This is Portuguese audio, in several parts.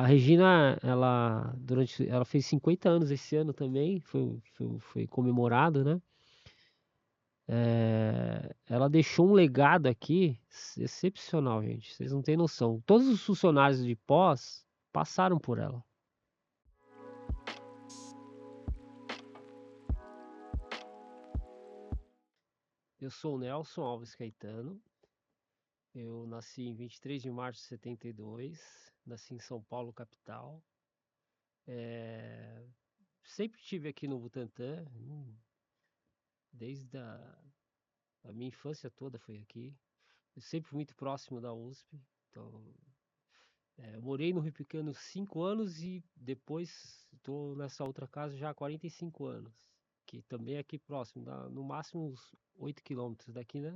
A Regina, ela fez 50 anos esse ano também, foi comemorado, né? Ela deixou um legado aqui excepcional, gente. Vocês não têm noção. Todos os funcionários de pós passaram por ela. Eu sou o Nelson Alves Caetano. Eu nasci em 23 de março de 72. Nasci em São Paulo, capital. Sempre estive aqui no Butantã. Desde a minha infância toda foi aqui. Eu sempre fui muito próximo da USP. Então, eu morei no Rio Pequeno 5 anos e depois estou nessa outra casa já há 45 anos. Que também é aqui próximo, no máximo uns 8 quilômetros daqui, né?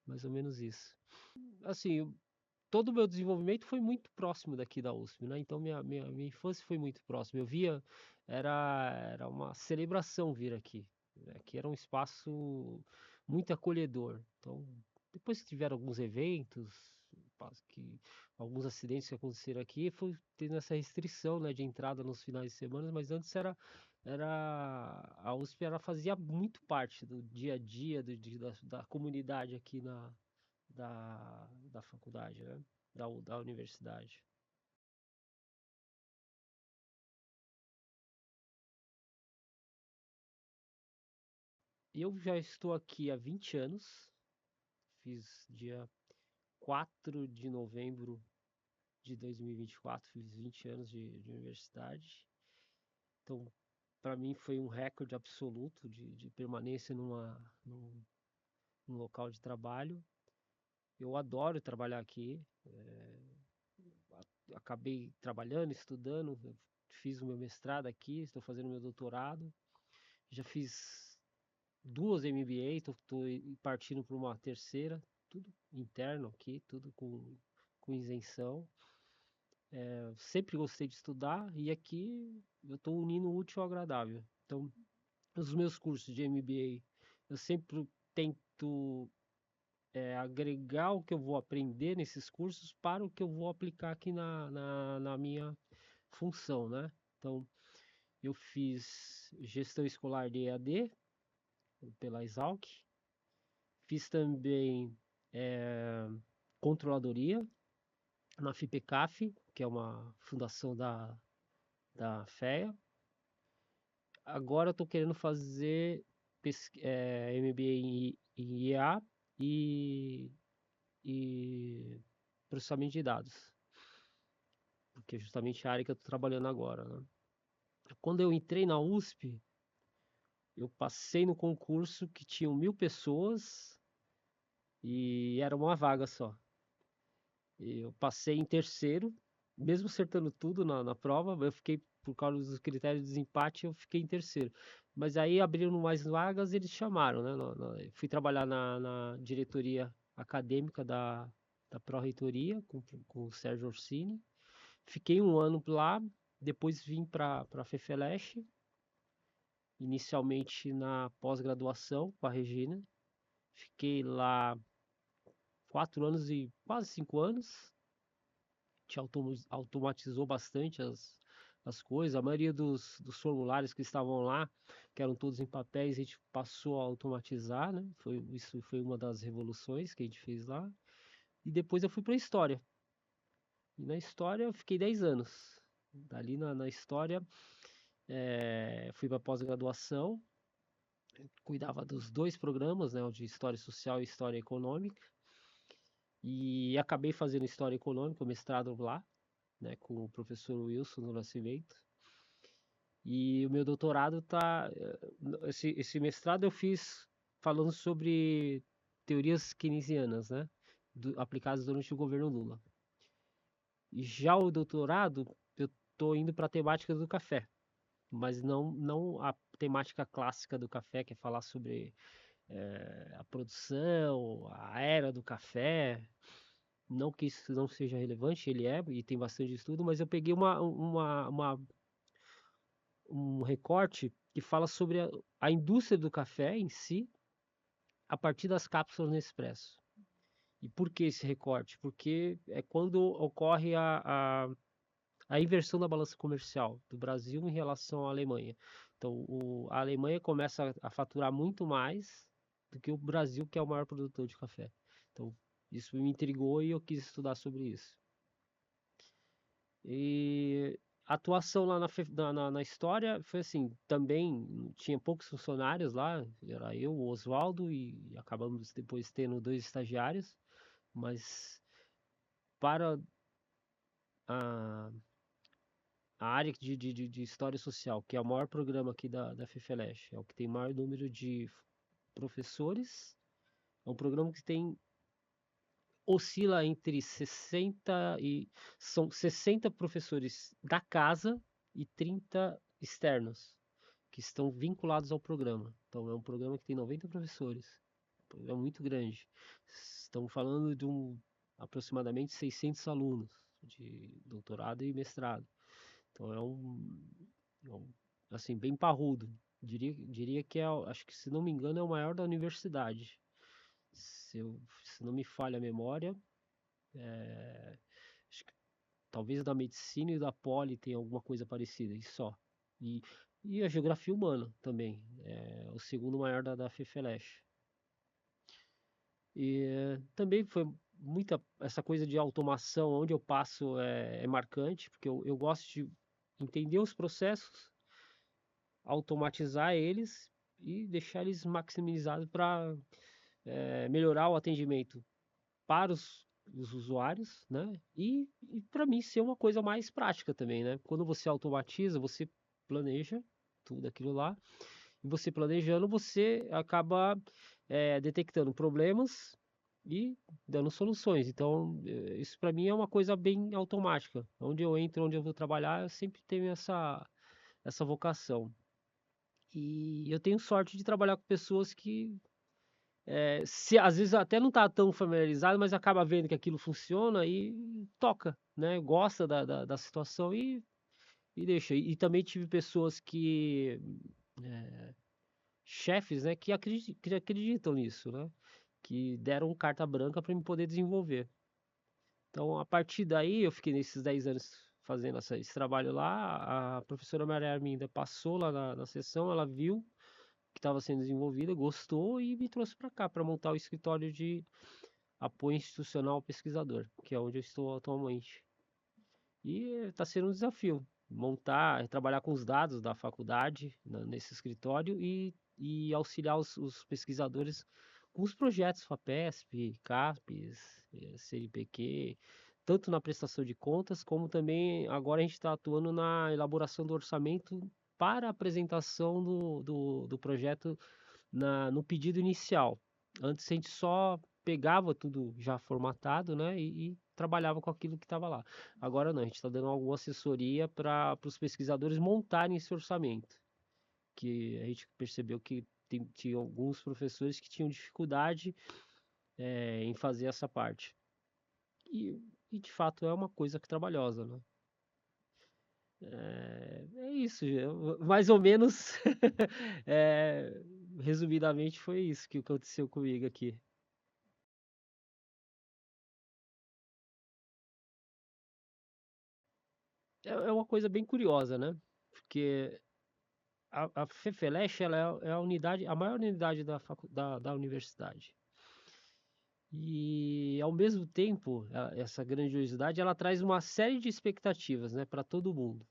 Mais ou menos isso. Assim, todo o meu desenvolvimento foi muito próximo daqui da USP, né? Então minha infância foi muito próxima. Eu via, era uma celebração vir aqui. Aqui era um espaço muito acolhedor. Então, depois que tiveram alguns eventos, que alguns acidentes que aconteceram aqui, foi tendo essa restrição, né, de entrada nos finais de semana, mas antes a USP fazia muito parte do dia a dia da comunidade aqui da faculdade, né? Da universidade. Eu já estou aqui há 20 anos, fiz dia 4 de novembro de 2024, fiz 20 anos de universidade. Então, para mim foi um recorde absoluto de permanência num local de trabalho. Eu adoro trabalhar aqui. Acabei trabalhando, estudando, fiz o meu mestrado aqui, estou fazendo meu doutorado. Já fiz duas MBA, estou partindo para uma terceira, tudo interno aqui, tudo com isenção. Sempre gostei de estudar e aqui eu estou unindo o útil ao agradável. Então, os meus cursos de MBA, eu sempre tento agregar o que eu vou aprender nesses cursos para o que eu vou aplicar aqui na minha função, né? Então, eu fiz gestão escolar de EAD pela Exalc, fiz também controladoria na FIPECAF, que é uma fundação da FEA. Agora estou querendo fazer MBA em IA e processamento de dados, porque é justamente a área que eu estou trabalhando agora, né? Quando eu entrei na USP, eu passei no concurso que tinham 1.000 pessoas e era uma vaga só. Eu passei em terceiro, mesmo acertando tudo na prova, eu fiquei, por causa dos critérios de desempate, eu fiquei em terceiro. Mas aí abriram mais vagas e eles chamaram, né? Fui trabalhar na diretoria acadêmica da Pró-Reitoria com o Sérgio Orsini. Fiquei um ano lá, depois vim para a FEFELESH, inicialmente na pós-graduação com a Regina. Fiquei lá 4 anos e quase 5 anos. Te automatizou bastante as coisas. A maioria dos formulários que estavam lá, que eram todos em papéis, a gente passou a automatizar, né? Isso foi uma das revoluções que a gente fez lá. E depois eu fui para a História. E na História eu fiquei 10 anos. Dali na História, fui para pós-graduação, cuidava dos dois programas, né? O de História Social e História Econômica. E acabei fazendo História Econômica, o mestrado lá, né, com o professor Wilson do Nascimento. E o meu doutorado esse mestrado eu fiz falando sobre teorias keynesianas, né, aplicadas durante o governo Lula. E já o doutorado, eu tô indo para a temática do café, mas não a temática clássica do café, que é falar sobre a produção, a era do café. Não que isso não seja relevante, ele e tem bastante estudo, mas eu peguei um recorte que fala sobre a indústria do café em si, a partir das cápsulas Nespresso. E por que esse recorte? Porque é quando ocorre a inversão da balança comercial do Brasil em relação à Alemanha. Então, a Alemanha começa a faturar muito mais do que o Brasil, que é o maior produtor de café. Então, isso me intrigou e eu quis estudar sobre isso. E a atuação lá na história foi assim, também tinha poucos funcionários lá, era eu, o Oswaldo, e acabamos depois tendo 2 estagiários, mas para a, a área de história social, que é o maior programa aqui da FFLESH, é o que tem maior número de professores, é um programa que tem oscila entre 60 e são 60 professores da casa e 30 externos que estão vinculados ao programa. Então é um programa que tem 90 professores. É muito grande. Estamos falando de aproximadamente 600 alunos de doutorado e mestrado. Então assim, bem parrudo. Diria que acho que se não me engano é o maior da universidade. Se não me falha a memória, acho que talvez da medicina e da poli tem alguma coisa parecida, e só. E, e a geografia humana também, é o segundo maior da FFLESH. E também foi muita essa coisa de automação, onde eu passo é marcante, porque eu gosto de entender os processos, automatizar eles e deixar eles maximizados para melhorar o atendimento para os usuários, né? E para mim ser uma coisa mais prática também, né? Quando você automatiza, você planeja tudo aquilo lá, e você planejando, você acaba detectando problemas e dando soluções. Então, isso para mim é uma coisa bem automática. Onde eu entro, onde eu vou trabalhar, eu sempre tenho essa vocação. E eu tenho sorte de trabalhar com pessoas que se às vezes até não está tão familiarizado, mas acaba vendo que aquilo funciona e toca, né? Gosta da situação e deixa. E também tive pessoas chefes, né, que acreditam nisso, né? Que deram carta branca para me poder desenvolver. Então, a partir daí, eu fiquei nesses 10 anos fazendo esse trabalho lá. A professora Maria Arminda passou lá na sessão, ela viu que estava sendo desenvolvida, gostou e me trouxe para cá para montar o escritório de apoio institucional ao pesquisador, que é onde eu estou atualmente. E está sendo um desafio montar, trabalhar com os dados da faculdade nesse escritório e auxiliar os pesquisadores com os projetos FAPESP, CAPES, CNPq, tanto na prestação de contas, como também agora a gente está atuando na elaboração do orçamento para a apresentação do projeto no pedido inicial. Antes a gente só pegava tudo já formatado, né, e trabalhava com aquilo que estava lá. Agora não, a gente está dando alguma assessoria para os pesquisadores montarem esse orçamento, que a gente percebeu que tinha alguns professores que tinham dificuldade em fazer essa parte. E de fato é uma coisa que trabalhosa, né? É isso, mais ou menos, é, resumidamente foi isso que aconteceu comigo aqui. É uma coisa bem curiosa, né? Porque a FEFELESH ela é a unidade, a maior unidade da universidade. E ao mesmo tempo, essa grandiosidade, ela traz uma série de expectativas, né, para todo mundo.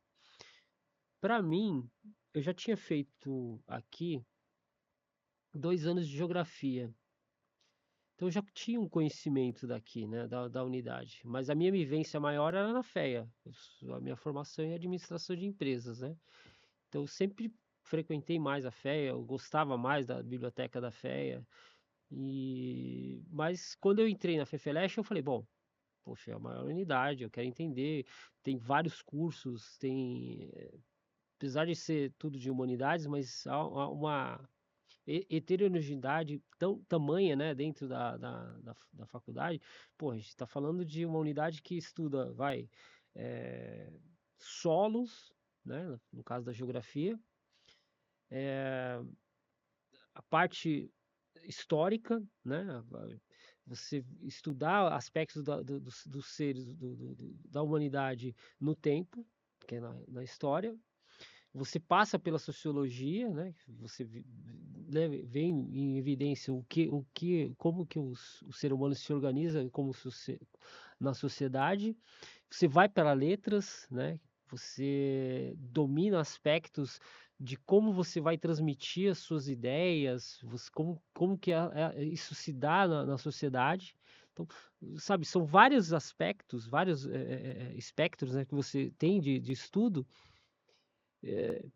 Para mim, eu já tinha feito aqui 2 anos de geografia. Então eu já tinha um conhecimento daqui, né, da unidade. Mas a minha vivência maior era na FEA. A minha formação em administração de empresas, né? Então eu sempre frequentei mais a FEA, eu gostava mais da biblioteca da FEA. Mas quando eu entrei na FEFELESH, eu falei, bom, poxa, é a maior unidade, eu quero entender. Tem vários cursos, apesar de ser tudo de humanidades, mas há uma heterogeneidade tão tamanha, né, dentro da faculdade. Pô, a gente está falando de uma unidade que estuda, é, solos, né, no caso da geografia, a parte histórica, né, você estudar aspectos dos seres, da humanidade no tempo, que é na história. Você passa pela sociologia, né? Você vem em evidência como que o ser humano se organiza na sociedade. Você vai para letras, né? Você domina aspectos de como você vai transmitir as suas ideias, como que isso se dá na sociedade. Então, sabe, são vários aspectos, vários espectros, né, que você tem de estudo.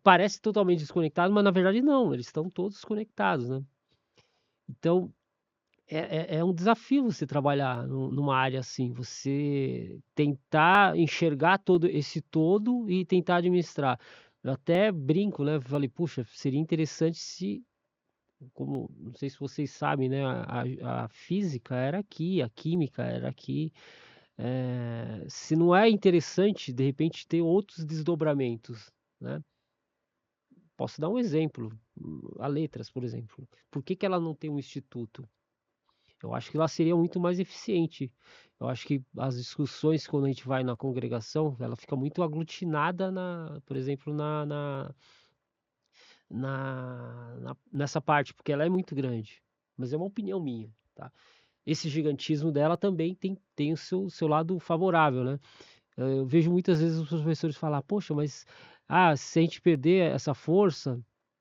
Parece totalmente desconectado, mas na verdade não, eles estão todos conectados, né? Então, é um desafio você trabalhar numa área assim, você tentar enxergar todo esse todo e tentar administrar. Eu até brinco, né? Falei, puxa, seria interessante se, como, não sei se vocês sabem, né? A física era aqui, a química era aqui. Se não é interessante, de repente, ter outros desdobramentos, né? Posso dar um exemplo, a letras, por exemplo. Por que que ela não tem um instituto? Eu acho que ela seria muito mais eficiente. Eu acho que as discussões, quando a gente vai na congregação, ela fica muito aglutinada, por exemplo, nessa parte, porque ela é muito grande. Mas é uma opinião minha, tá? Esse gigantismo dela também tem o seu lado favorável, né? Eu vejo muitas vezes os professores falar, poxa, mas se a gente perder essa força,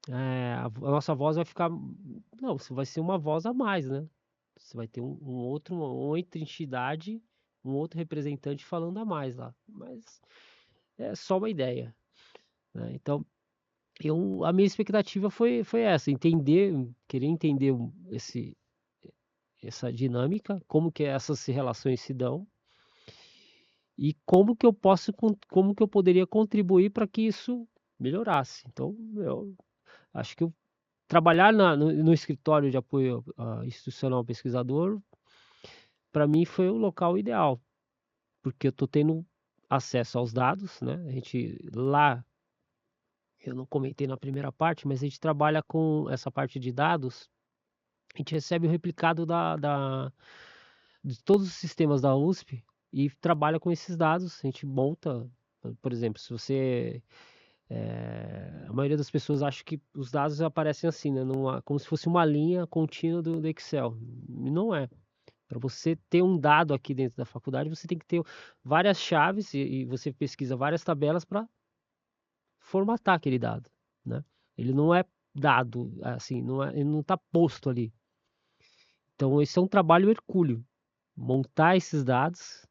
a nossa voz vai ficar. Não, você vai ser uma voz a mais, né? Você vai ter uma outra entidade, um outro representante falando a mais lá. Mas é só uma ideia, né? Então, a minha expectativa foi essa, querer entender essa dinâmica, como que essas relações se dão e como que eu poderia contribuir para que isso melhorasse. Então, eu acho que trabalhar no escritório de apoio institucional ao pesquisador, para mim foi o local ideal, porque eu estou tendo acesso aos dados, né? A gente lá, eu não comentei na primeira parte, mas a gente trabalha com essa parte de dados, a gente recebe o replicado de todos os sistemas da USP e trabalha com esses dados. A gente monta, por exemplo, se você. A maioria das pessoas acha que os dados aparecem assim, né? Como se fosse uma linha contínua do Excel. E não é. Para você ter um dado aqui dentro da faculdade, você tem que ter várias chaves e você pesquisa várias tabelas para formatar aquele dado, né? Ele não é dado assim, ele não está posto ali. Então, esse é um trabalho hercúleo. Montar esses dados,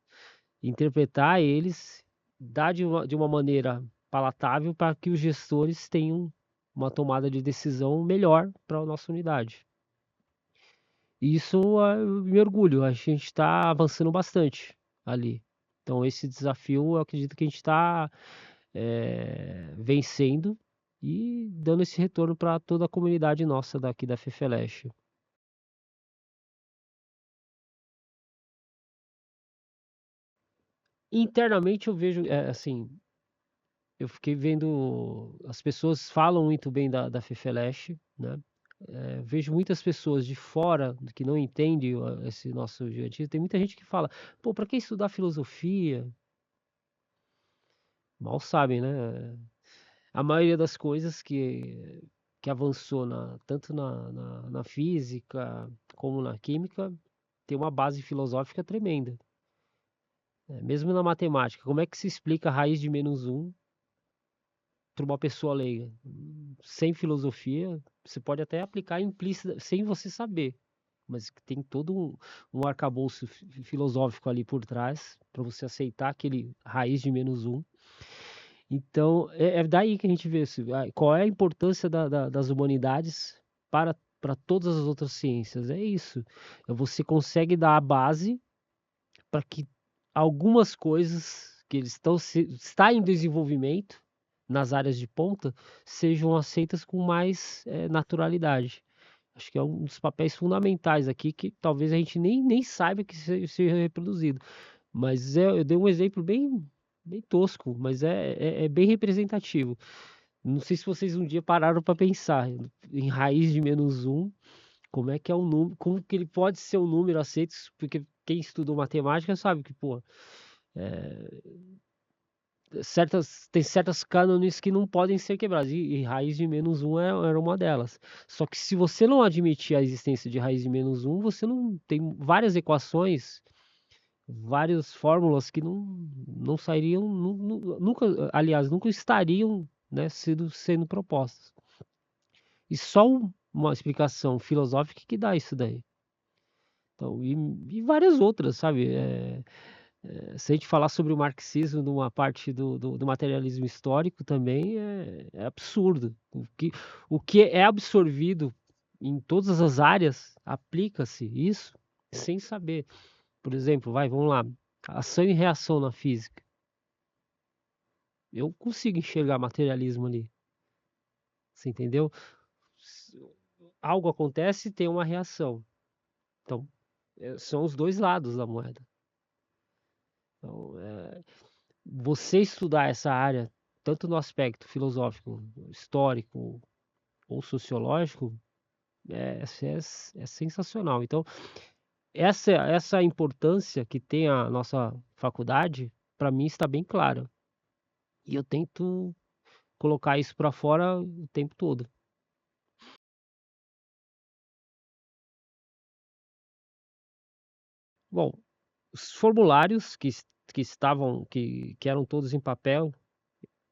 interpretar eles, dar de uma maneira palatável para que os gestores tenham uma tomada de decisão melhor para a nossa unidade. E isso eu me orgulho, a gente está avançando bastante ali. Então, esse desafio, eu acredito que a gente está vencendo e dando esse retorno para toda a comunidade nossa daqui da FEFELESH. Internamente eu vejo, assim, eu fiquei vendo, as pessoas falam muito bem da FEFELESH, né? Vejo muitas pessoas de fora que não entendem esse nosso gigantismo. Tem muita gente que fala, pô, para que estudar filosofia? Mal sabem, né? A maioria das coisas que avançou tanto na física como na química tem uma base filosófica tremenda. Mesmo na matemática, como é que se explica a raiz de -1 para uma pessoa leiga? Sem filosofia, você pode até aplicar implícita, sem você saber, mas tem todo um arcabouço filosófico ali por trás para você aceitar aquele raiz de -1. Então, é daí que a gente vê qual é a importância das humanidades para todas as outras ciências. É isso. Você consegue dar a base para que algumas coisas que eles está em desenvolvimento nas áreas de ponta sejam aceitas com mais naturalidade. Acho que é um dos papéis fundamentais aqui que talvez a gente nem saiba que seja reproduzido. Mas eu dei um exemplo bem tosco, mas é bem representativo. Não sei se vocês um dia pararam para pensar em raiz de -1 Como é que é um número, como que ele pode ser um número aceito? Porque quem estudou matemática sabe que, pô, tem certas cânones que não podem ser quebradas, e raiz de menos um era uma delas. Só que se você não admitir a existência de raiz de menos um, você não tem várias equações, várias fórmulas que não sairiam, nunca, aliás, nunca estariam, né, sendo propostas. E só uma explicação filosófica que dá isso daí. Então, e várias outras, sabe? Se a gente falar sobre o marxismo numa parte do materialismo histórico também é absurdo. O que é absorvido em todas as áreas, aplica-se isso sem saber. Por exemplo, vamos lá, ação e reação na física. Eu consigo enxergar materialismo ali. Você entendeu? Algo acontece e tem uma reação. Então, são os dois lados da moeda. Então, você estudar essa área, tanto no aspecto filosófico, histórico ou sociológico, é sensacional. Então, essa importância que tem a nossa faculdade, para mim está bem clara. E eu tento colocar isso para fora o tempo todo. Bom, os formulários que eram todos em papel,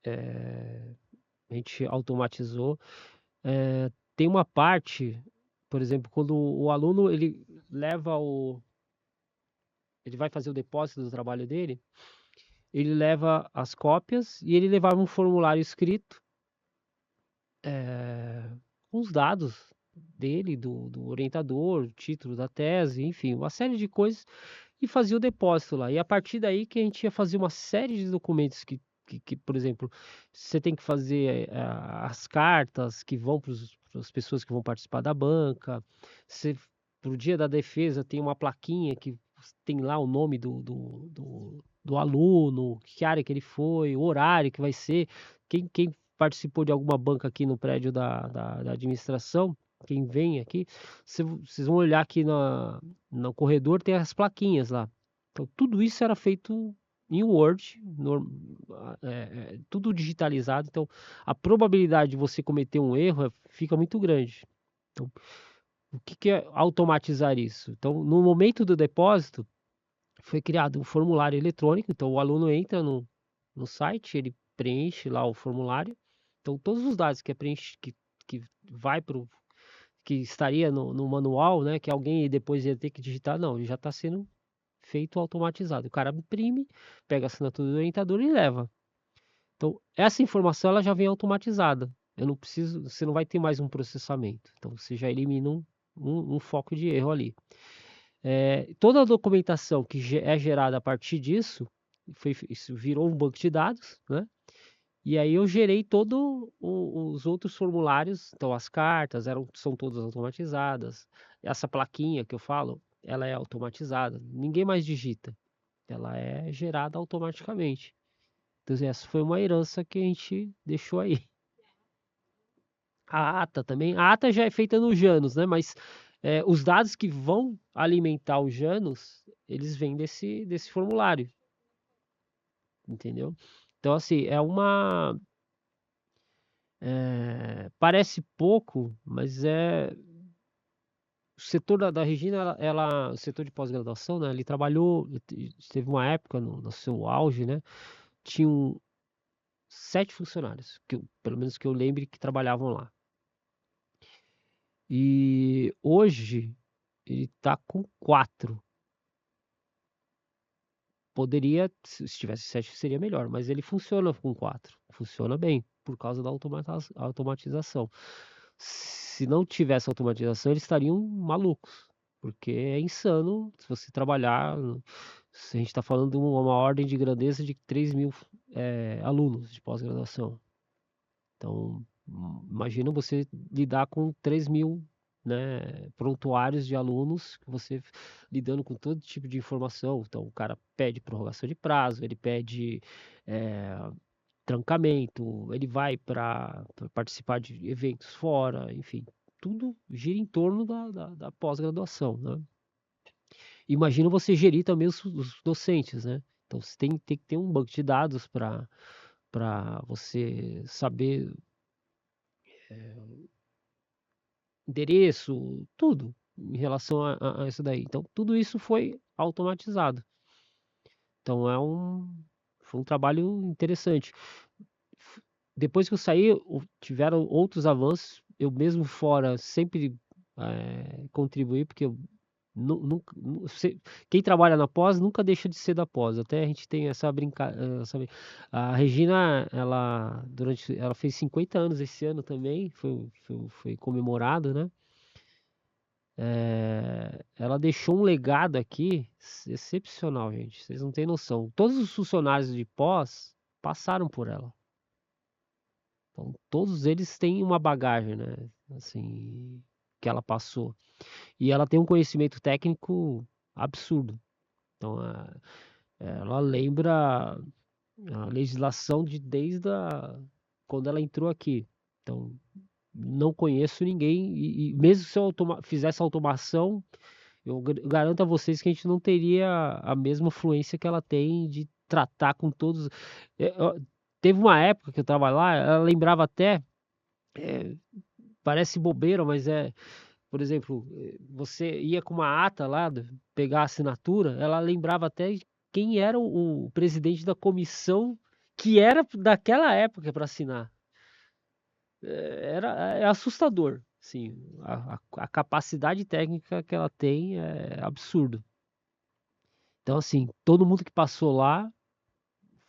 a gente automatizou. Tem uma parte, por exemplo, quando o aluno ele vai fazer o depósito do trabalho dele, ele leva as cópias e ele levava um formulário escrito, com os dados dele, do orientador, o título da tese, enfim, uma série de coisas, e fazia o depósito lá. E a partir daí que a gente ia fazer uma série de documentos por exemplo, você tem que fazer as cartas que vão para as pessoas que vão participar da banca. Para o dia da defesa tem uma plaquinha que tem lá o nome do aluno, que área que ele foi, o horário que vai ser, quem participou de alguma banca aqui no prédio da administração, quem vem aqui, vocês vão olhar aqui no corredor, tem as plaquinhas lá. Então, tudo isso era feito em Word, tudo digitalizado. Então, a probabilidade de você cometer um erro fica muito grande. Então, o que é automatizar isso? Então, no momento do depósito, foi criado um formulário eletrônico. Então, o aluno entra no site, ele preenche lá o formulário. Então, todos os dados que é preenche, que vai para que estaria no manual, né, que alguém depois ia ter que digitar, não, ele já está sendo feito automatizado. O cara imprime, pega a assinatura do orientador e leva. Então, essa informação ela já vem automatizada. Eu não preciso, você não vai ter mais um processamento. Então, você já elimina um foco de erro ali. Toda a documentação que é gerada a partir disso, isso virou um banco de dados, né? E aí eu gerei todos os outros formulários, então as cartas são todas automatizadas. Essa plaquinha que eu falo, ela é automatizada. Ninguém mais digita. Ela é gerada automaticamente. Então essa foi uma herança que a gente deixou aí. A ata também. A ata já é feita no Janus, né? Mas os dados que vão alimentar o Janus, eles vêm desse formulário, entendeu? Então, assim, parece pouco, mas o setor da Regina, o setor de pós-graduação, né? Ele trabalhou, teve uma época no seu auge, né? Tinham 7 funcionários, pelo menos que eu lembre, que trabalhavam lá. E hoje ele está com 4. Poderia, se tivesse 7 seria melhor, mas ele funciona com 4. Funciona bem, por causa da automatização. Se não tivesse automatização, eles estariam malucos, porque é insano se você trabalhar. Se a gente está falando de uma ordem de grandeza de 3.000 alunos de pós-graduação. Então, imagina você lidar com 3.000, né, prontuários de alunos, você lidando com todo tipo de informação. Então, o cara pede prorrogação de prazo, ele pede trancamento, ele vai para participar de eventos fora, enfim. tudo gira em torno da pós-graduação, né? Imagina você gerir também os docentes, né? Então você tem que ter um banco de dados para você saber endereço, tudo em relação a isso daí. Então tudo isso foi automatizado. Então foi um trabalho interessante. Depois que eu saí, tiveram outros avanços. Eu mesmo fora sempre contribuí, porque eu quem trabalha na pós nunca deixa de ser da pós. Até a gente tem essa brincadeira. A Regina, ela fez 50 anos esse ano também, foi comemorado, né? Ela deixou um legado aqui excepcional, gente. Vocês não têm noção. Todos os funcionários de pós passaram por ela. Então, todos eles têm uma bagagem, né? Assim, que ela passou. E ela tem um conhecimento técnico absurdo. Então, ela lembra a legislação quando ela entrou aqui. Então, não conheço ninguém. E mesmo se eu fizesse automação, eu garanto a vocês que a gente não teria a mesma fluência que ela tem de tratar com todos. Teve uma época que eu estava lá, ela lembrava até, parece bobeira, mas por exemplo, você ia com uma ata lá, pegar a assinatura, ela lembrava até quem era o presidente da comissão que era daquela época para assinar. É assustador, sim. A capacidade técnica que ela tem é absurdo. Então, assim, todo mundo que passou lá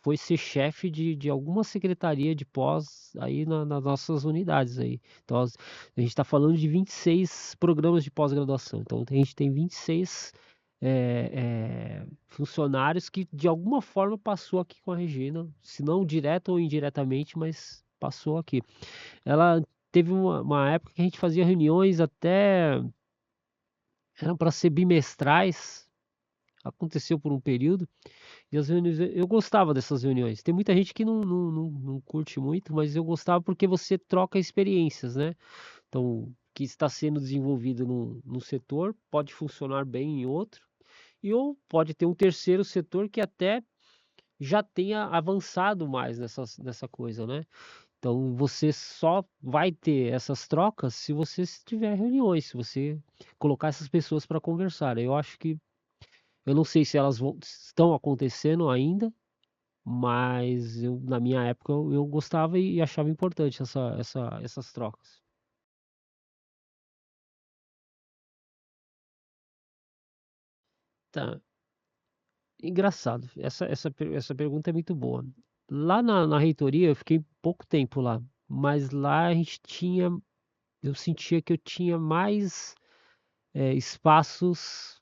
foi ser chefe de alguma secretaria de pós aí nas nossas unidades aí. Então, a gente está falando de 26 programas de pós-graduação. Então, a gente tem 26 funcionários que de alguma forma passou aqui com a Regina, se não direto ou indiretamente, mas passou aqui. Ela teve uma época que a gente fazia reuniões até eram para ser bimestrais, aconteceu por um período. E as reuniões, eu gostava dessas reuniões. Tem muita gente que não curte muito, mas eu gostava porque você troca experiências, né? Então, o que está sendo desenvolvido num setor pode funcionar bem em outro, ou pode ter um terceiro setor que até já tenha avançado mais nessa coisa, né? Então, você só vai ter essas trocas se você tiver reuniões, se você colocar essas pessoas para conversar. Eu acho que, eu não sei se elas estão acontecendo ainda, mas na minha época, eu gostava e achava importante essas trocas. Tá, engraçado. Essa pergunta é muito boa. Lá na reitoria, eu fiquei pouco tempo lá, mas lá a gente tinha, eu sentia que eu tinha mais espaços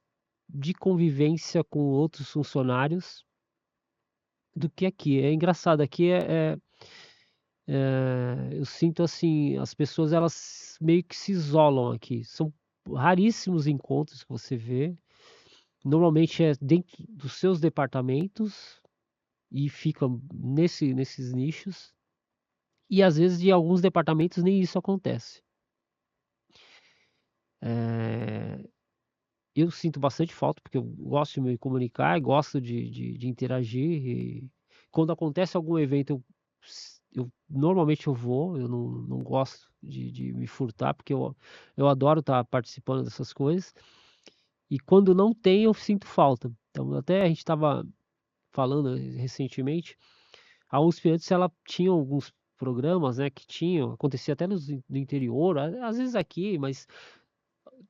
de convivência com outros funcionários do que aqui. É engraçado, aqui eu sinto assim, as pessoas elas meio que se isolam aqui. São raríssimos encontros que você vê. Normalmente é dentro dos seus departamentos e fica nesses nichos. E às vezes de alguns departamentos nem isso acontece. Eu sinto bastante falta, porque eu gosto de me comunicar, gosto de interagir. E quando acontece algum evento, normalmente eu vou, eu não gosto de me furtar, porque eu adoro estar participando dessas coisas. E quando não tem, eu sinto falta. Então, até a gente estava falando recentemente, a USP antes ela tinha alguns programas, né, que tinham, acontecia até no interior, às vezes aqui, mas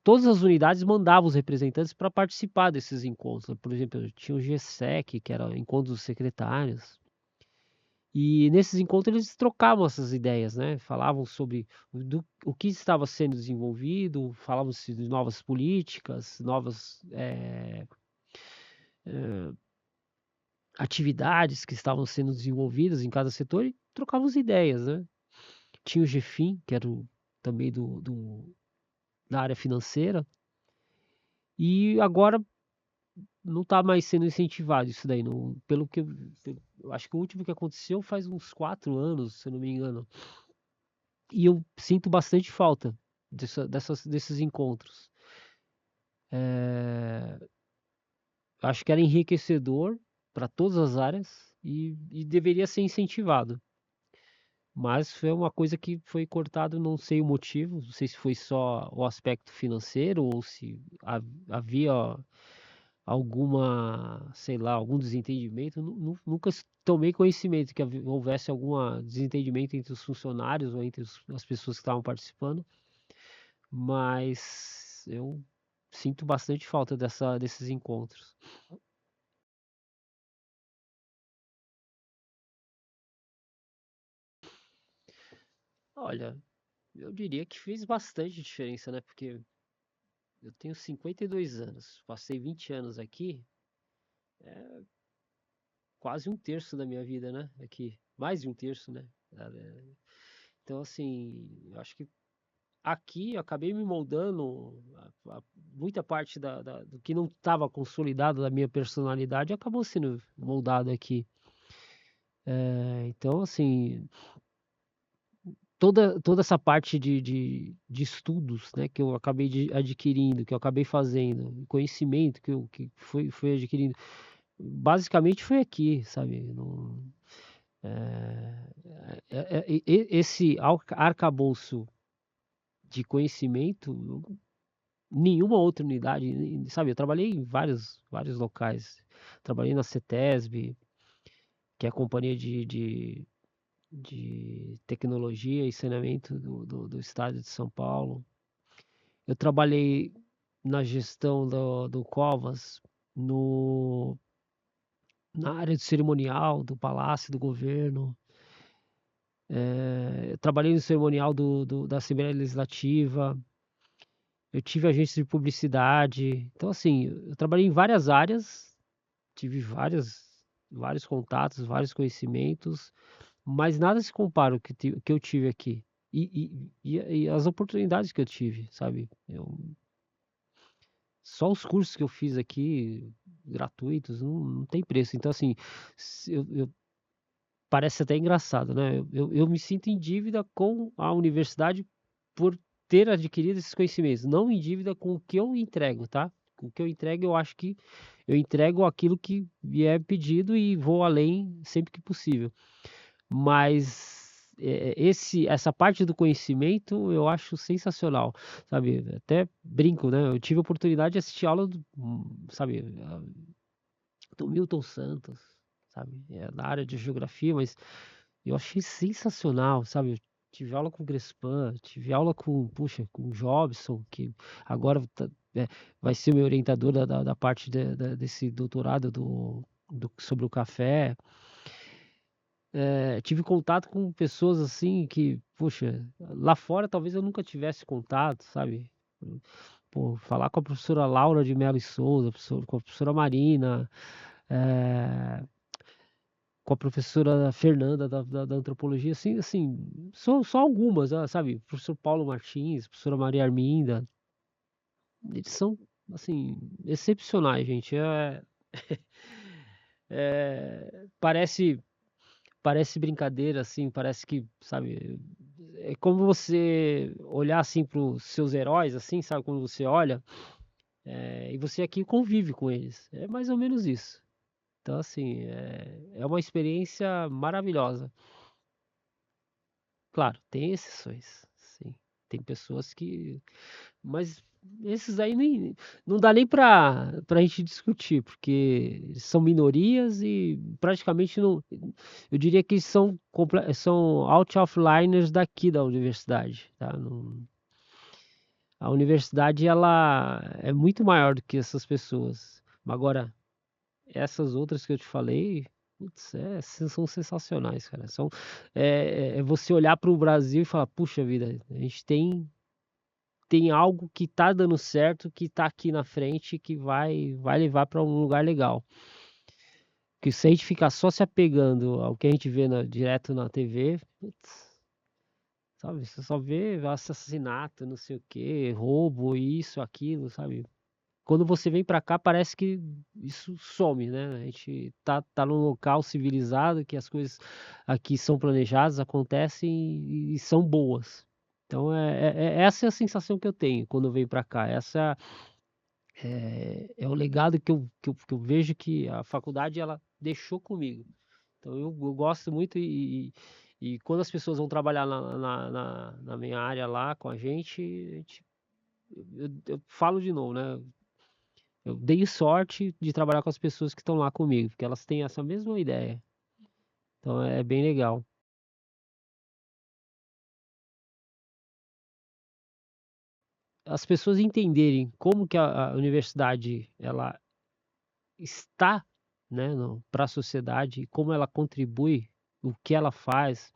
todas as unidades mandavam os representantes para participar desses encontros. Por exemplo, tinha o GSEC, que era encontro dos secretários. E nesses encontros eles trocavam essas ideias, né? Falavam sobre o que estava sendo desenvolvido, falavam-se de novas políticas, novas atividades que estavam sendo desenvolvidas em cada setor e trocavam as ideias, né? Tinha o GFIM, que era também da área financeira, e agora não está mais sendo incentivado isso daí. Não, eu acho que o último que aconteceu faz uns 4 anos, se eu não me engano. E eu sinto bastante falta. desses encontros. Acho que era enriquecedor para todas as áreas e deveria ser incentivado. Mas foi uma coisa que foi cortado, não sei o motivo, não sei se foi só o aspecto financeiro ou se havia alguma, sei lá, algum desentendimento. Nunca tomei conhecimento que houvesse algum desentendimento entre os funcionários ou entre as pessoas que estavam participando, mas eu sinto bastante falta desses encontros. Olha, eu diria que fez bastante diferença, né? Porque eu tenho 52 anos, passei 20 anos aqui, quase um terço da minha vida, né? Aqui, mais de um terço, né? Então, assim, eu acho que aqui eu acabei me moldando, muita parte do que não estava consolidado da minha personalidade acabou sendo moldado aqui. Então, assim, toda essa parte de estudos, né, que eu acabei adquirindo, que eu acabei fazendo, conhecimento que foi adquirindo, basicamente foi aqui, sabe? Esse arcabouço de conhecimento, nenhuma outra unidade, sabe? Eu trabalhei em vários locais. Trabalhei na CETESB, que é a companhia de tecnologia e saneamento do estado de São Paulo. Eu trabalhei na gestão do Covas, no, na área de cerimonial do Palácio do Governo. Eu trabalhei no cerimonial da Assembleia Legislativa. Eu tive agência de publicidade. Então, assim, eu trabalhei em várias áreas, tive vários contatos, vários conhecimentos, mas nada se compara ao que eu tive aqui. E as oportunidades que eu tive, sabe? Só os cursos que eu fiz aqui, gratuitos, não tem preço. Então, assim, parece até engraçado, né? Eu me sinto em dívida com a universidade por ter adquirido esses conhecimentos, não em dívida com o que eu entrego, tá? Com o que eu entrego, eu acho que eu entrego aquilo que me é pedido e vou além sempre que possível. Mas essa parte do conhecimento eu acho sensacional, sabe? Até brinco, né? Eu tive a oportunidade de assistir aula sabe, do Milton Santos, sabe? É da área de geografia, mas eu achei sensacional, sabe? Eu tive aula com o Grespan, tive aula com, puxa, com o Jobson, que agora vai ser meu orientador da parte desse doutorado sobre o café. Tive contato com pessoas assim que, puxa, lá fora talvez eu nunca tivesse contato, sabe? Pô, falar com a professora Laura de Mello e Souza, com a professora Marina, eh, com a professora Fernanda da antropologia, assim, só algumas, sabe? Professor Paulo Martins, professora Maria Arminda, eles são, assim, excepcionais, gente. Parece brincadeira, assim, parece que, sabe, é como você olhar, assim, para os seus heróis, assim, sabe, quando você olha, e você aqui convive com eles. É mais ou menos isso. Então, assim, é uma experiência maravilhosa. Claro, tem exceções, sim. Tem pessoas que. Mas esses aí nem, não dá nem pra gente discutir, porque eles são minorias e praticamente não. Eu diria que eles são out-of-liners daqui da universidade, tá? A universidade, ela é muito maior do que essas pessoas. Agora, essas outras que eu te falei, putz, são sensacionais, cara. É você olhar para o Brasil e falar, puxa vida, a gente tem algo que tá dando certo, que tá aqui na frente, que vai levar para um lugar legal. Que se a gente ficar só se apegando ao que a gente vê direto na TV, putz, sabe? Você só vê assassinato, não sei o quê, roubo, isso, aquilo, sabe? Quando você vem pra cá, parece que isso some, né? A gente tá num local civilizado, que as coisas aqui são planejadas, acontecem e são boas. Então essa é a sensação que eu tenho quando eu venho para cá. Essa é o legado que eu vejo que a faculdade ela deixou comigo. Então eu gosto muito e quando as pessoas vão trabalhar na minha área lá com a gente eu falo de novo, né, eu dei sorte de trabalhar com as pessoas que estão lá comigo, porque elas têm essa mesma ideia, então é bem legal. As pessoas entenderem como que a universidade ela está, né, para a sociedade, como ela contribui, o que ela faz.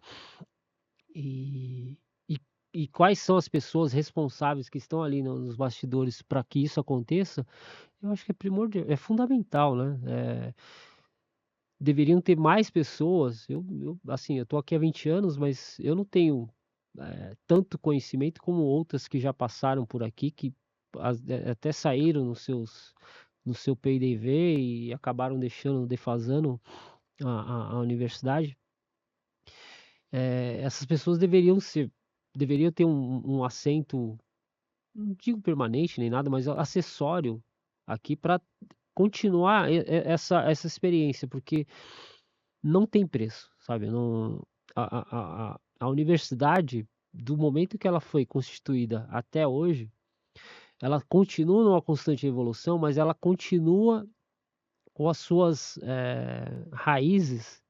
E e e quais são as pessoas responsáveis que estão ali nos bastidores para que isso aconteça, eu acho que é primordial, é fundamental, né. Deveriam ter mais pessoas, assim, eu tô aqui há 20 anos, mas eu não tenho, tanto conhecimento como outras que já passaram por aqui, que até saíram no seu PIDV e acabaram deixando defasando a universidade. Essas pessoas deveriam ter um assento, não digo permanente nem nada, mas acessório aqui para continuar essa experiência, porque não tem preço, sabe, não a universidade, do momento que ela foi constituída até hoje, ela continua numa constante evolução, mas ela continua com as suas, raízes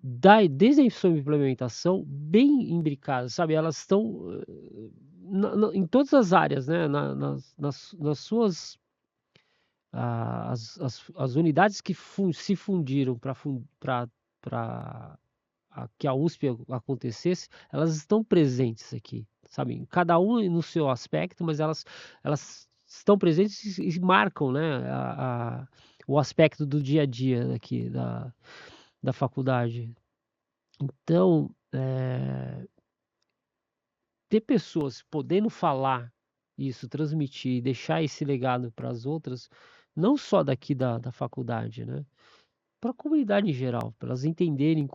desde a sua implementação bem imbricadas, sabe, elas estão, na em todas as áreas, né, nas suas as unidades que se fundiram para que a USP acontecesse, elas estão presentes aqui, sabe, cada um no seu aspecto, mas elas estão presentes e marcam, né, o aspecto do dia a dia aqui da faculdade. Então, ter pessoas podendo falar isso, transmitir, deixar esse legado para as outras, não só daqui da faculdade, né, para a comunidade em geral, para elas entenderem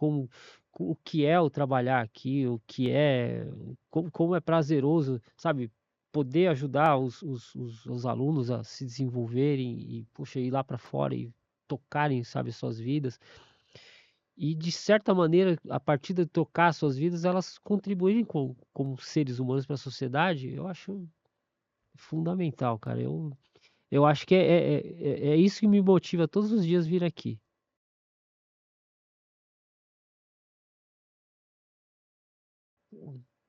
o que é o trabalhar aqui, o que é como é prazeroso, sabe, poder ajudar os alunos a se desenvolverem e, poxa, ir lá para fora e tocarem, sabe, suas vidas. E de certa maneira, a partir de tocar suas vidas, elas contribuírem como seres humanos para a sociedade, eu acho fundamental, cara. Eu acho que é isso que me motiva todos os dias vir aqui.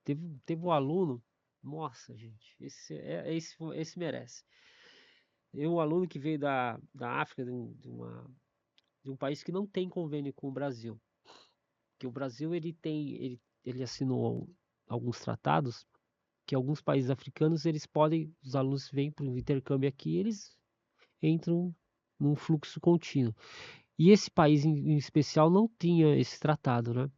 Teve um aluno, nossa gente, esse merece. Um aluno que veio da África, de um país que não tem convênio com o Brasil, que o Brasil ele assinou alguns tratados que alguns países africanos os alunos vêm para o intercâmbio aqui, eles entram num fluxo contínuo. E esse país em especial não tinha esse tratado, né?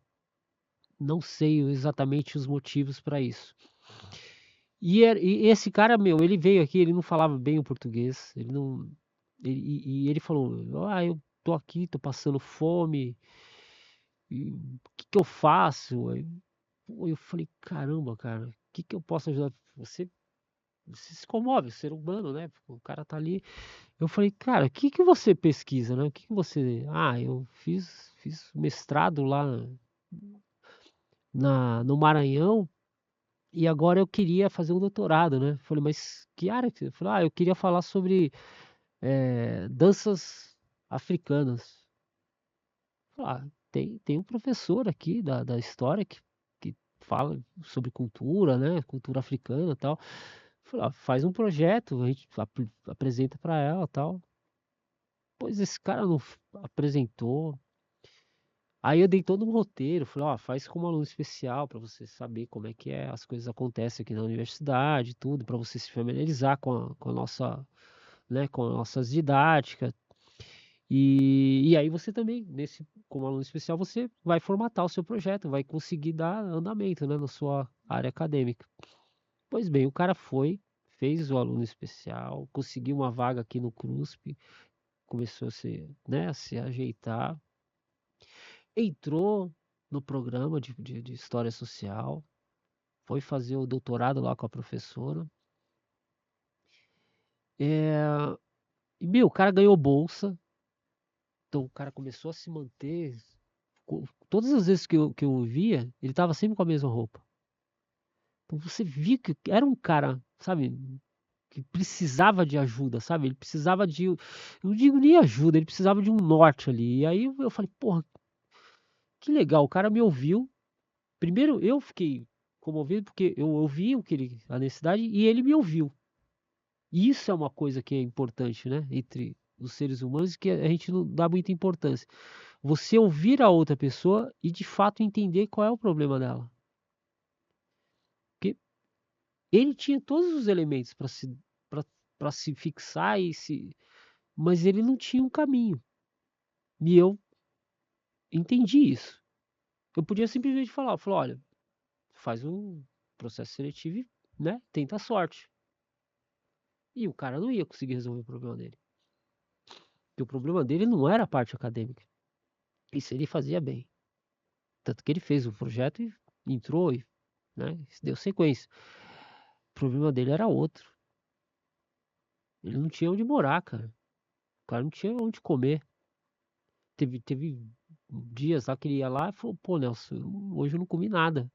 Não sei exatamente os motivos para isso. E esse cara, meu, ele veio aqui, ele não falava bem o português, ele não, e ele falou, eu tô aqui, tô passando fome, e o que que eu faço? Aí, pô, eu falei, caramba, cara, o que que eu posso ajudar? Você se comove, o ser humano, né, o cara tá ali. Eu falei: "Cara, o que que você pesquisa, né, o que que você". "Ah, eu fiz mestrado lá no Maranhão e agora eu queria fazer um doutorado, né". Eu falei: "Mas que área que você". Falou: "Ah, eu queria falar sobre, danças africanas". Falei: "Ah, tem um professor aqui da história que fala sobre cultura, né, cultura africana, e tal". Falei: "Ah, faz um projeto, a gente apresenta para ela, tal". Pois esse cara não apresentou. Aí eu dei todo um roteiro, falei: "Ó, faz como aluno especial para você saber como é que as coisas acontecem aqui na universidade, tudo, para você se familiarizar com a nossa, né, com as nossas didáticas. E aí você também, como aluno especial, você vai formatar o seu projeto, vai conseguir dar andamento, né, na sua área acadêmica". Pois bem, o cara fez o aluno especial, conseguiu uma vaga aqui no CRUSP, começou a se ajeitar, entrou no programa de história social, foi fazer o doutorado lá com a professora. É, e, meu, o cara ganhou bolsa, então o cara começou a se manter. Todas as vezes que eu o via, ele tava sempre com a mesma roupa. Então você via que era um cara, sabe, que precisava de ajuda, sabe? Ele precisava de, eu não digo nem ajuda, ele precisava de um norte ali. E aí eu falei, porra, que legal, o cara me ouviu. Primeiro eu fiquei comovido porque eu ouvi a necessidade e ele me ouviu. E isso é uma coisa que é importante, né? Entre os seres humanos que a gente não dá muita importância. Você ouvir a outra pessoa e de fato entender qual é o problema dela. Porque ele tinha todos os elementos para se fixar mas ele não tinha um caminho. E eu entendi isso. Eu podia simplesmente falar, olha, faz um processo seletivo e, né, tenta a sorte. E o cara não ia conseguir resolver o problema dele. Porque o problema dele não era a parte acadêmica. Isso ele fazia bem. Tanto que ele fez o projeto e entrou e, né, deu sequência. O problema dele era outro. Ele não tinha onde morar, cara. O cara não tinha onde comer. Teve dias lá que ele ia lá e falou, pô, Nelson, hoje eu não comi nada.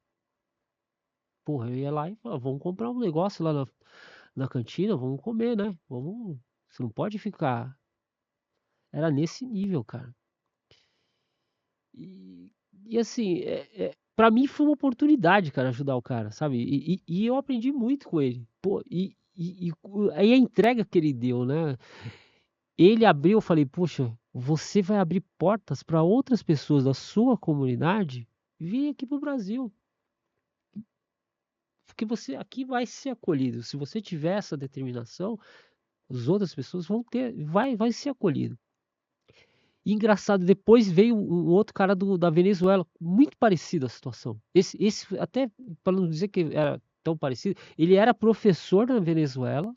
Porra, eu ia lá e falava, vamos comprar um negócio lá na cantina, vamos comer, né? Vamos. Você não pode ficar. Era nesse nível, cara. E, e assim, pra mim foi uma oportunidade, cara, ajudar o cara, sabe? E eu aprendi muito com ele. Pô, aí a entrega que ele deu, né? Ele abriu, eu falei, poxa, você vai abrir portas para outras pessoas da sua comunidade vir aqui pro Brasil. Porque você aqui vai ser acolhido. Se você tiver essa determinação, as outras pessoas vão ter, vai ser acolhido. E engraçado, depois veio um outro cara da Venezuela, muito parecido a situação. Esse até para não dizer que era tão parecido, ele era professor na Venezuela.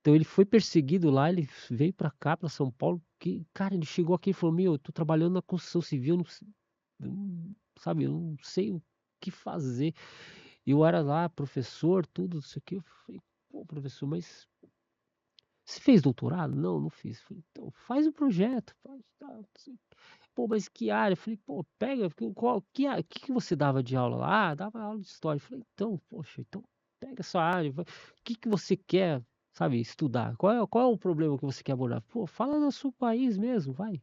Então ele foi perseguido lá, ele veio para cá, para São Paulo, que, cara, ele chegou aqui e falou: "Meu, eu tô trabalhando na construção civil, sabe, eu não sei o que fazer". Eu era lá professor, tudo, isso aqui. Eu falei: "Pô, professor, mas você fez doutorado?" "Não, não fiz". Eu falei: "Então, faz o projeto, faz, tá, não sei". "Pô, mas que área?" Eu falei: "Pô, pega, que você dava de aula lá?" "Ah, dava aula de história". Eu falei: "Então, poxa, então pega essa área, o que que você quer, sabe, estudar? Qual é o problema que você quer abordar? Pô, fala do seu país mesmo, vai,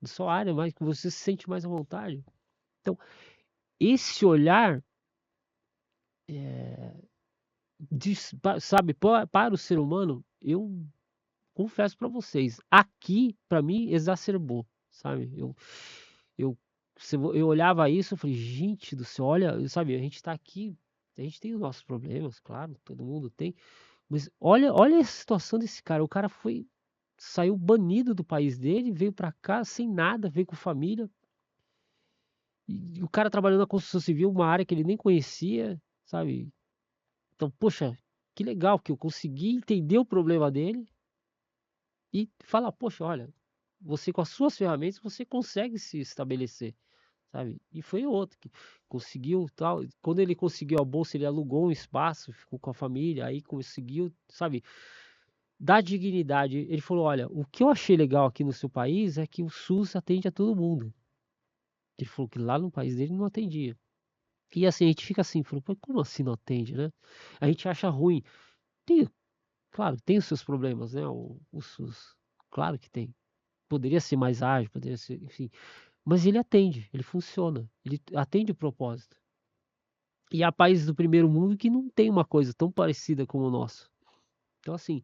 da sua área, mais que você se sente mais à vontade". Então, esse olhar, eh, sabe, para o ser humano, eu confesso para vocês, aqui para mim exacerbou, sabe? Eu, eu olhava isso, eu falei, gente do céu, olha, sabe? A gente tá aqui, a gente tem os nossos problemas, claro, todo mundo tem, mas olha a situação desse cara. O cara saiu banido do país dele, veio para cá sem nada, veio com família. E o cara trabalhando na construção civil, uma área que ele nem conhecia, sabe? Então, poxa, que legal que eu consegui entender o problema dele e falar, poxa, olha, você com as suas ferramentas, você consegue se estabelecer, sabe? E foi outro que conseguiu tal. Quando ele conseguiu a bolsa, ele alugou um espaço, ficou com a família, aí conseguiu, sabe, dar dignidade. Ele falou, olha, o que eu achei legal aqui no seu país é que o SUS atende a todo mundo. Ele falou que lá no país dele não atendia. E assim, a gente fica assim, falou, pô, como assim não atende, né? A gente acha ruim. Tem, claro, tem os seus problemas, né? O SUS. Claro que tem. Poderia ser mais ágil, poderia ser, enfim. Mas ele atende, ele funciona, ele atende o propósito. E há países do primeiro mundo que não tem uma coisa tão parecida como o nosso. Então, assim,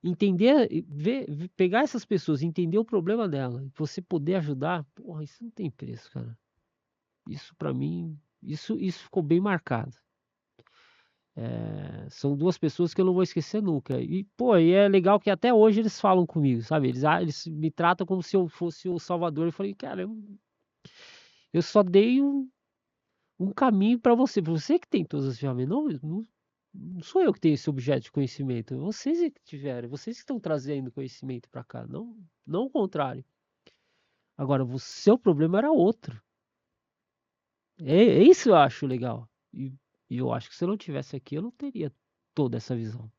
entender, pegar essas pessoas, entender o problema dela, e você poder ajudar, porra, isso não tem preço, cara. Isso pra mim, isso ficou bem marcado. São duas pessoas que eu não vou esquecer nunca. E, pô, e é legal que até hoje eles falam comigo, sabe? Eles me tratam como se eu fosse o salvador. Eu falei, cara, eu só dei um caminho para você que tem todas as ferramentas. Não sou eu que tenho esse objeto de conhecimento. Vocês é que tiveram, vocês que estão trazendo conhecimento para cá, não o contrário. Agora, o seu problema era outro. É isso eu acho legal. E, e eu acho que se eu não tivesse aqui, eu não teria toda essa visão.